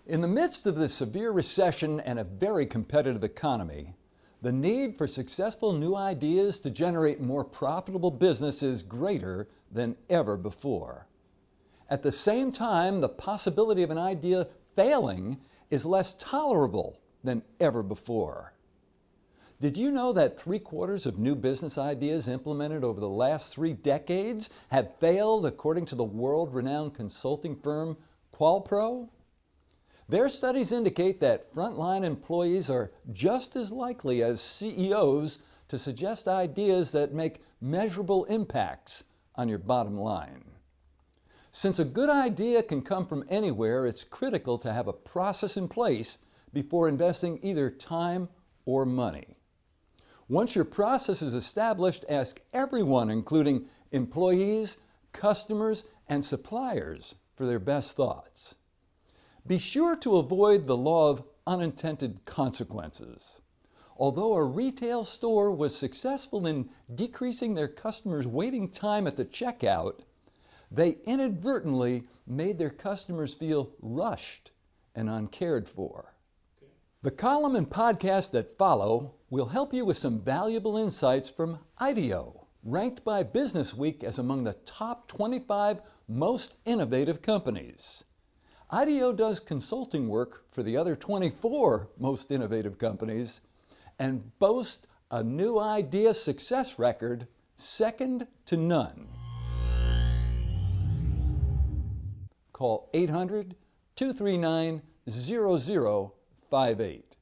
In the midst of the severe recession and a very competitive economy, the need for successful new ideas to generate more profitable business is greater than ever before. At the same time, the possibility of an idea failing is less tolerable than ever before. Did you know that 3/4 of new business ideas implemented over the last 3 decades have failed, according to the world-renowned consulting firm Qualpro? Their studies indicate that frontline employees are just as likely as CEOs to suggest ideas that make measurable impacts on your bottom line. Since a good idea can come from anywhere, it's critical to have a process in place before investing either time or money. Once your process is established, ask everyone, including employees, customers, and suppliers, for their best thoughts. Be sure to avoid the law of unintended consequences. Although a retail store was successful in decreasing their customers' waiting time at the checkout, they inadvertently made their customers feel rushed and uncared for. The column and podcast that follow will help you with some valuable insights from IDEO, ranked by Businessweek as among the top 25 most innovative companies. IDEO does consulting work for the other 24 most innovative companies and boasts a new idea success record second to none. Call 800-239-0058.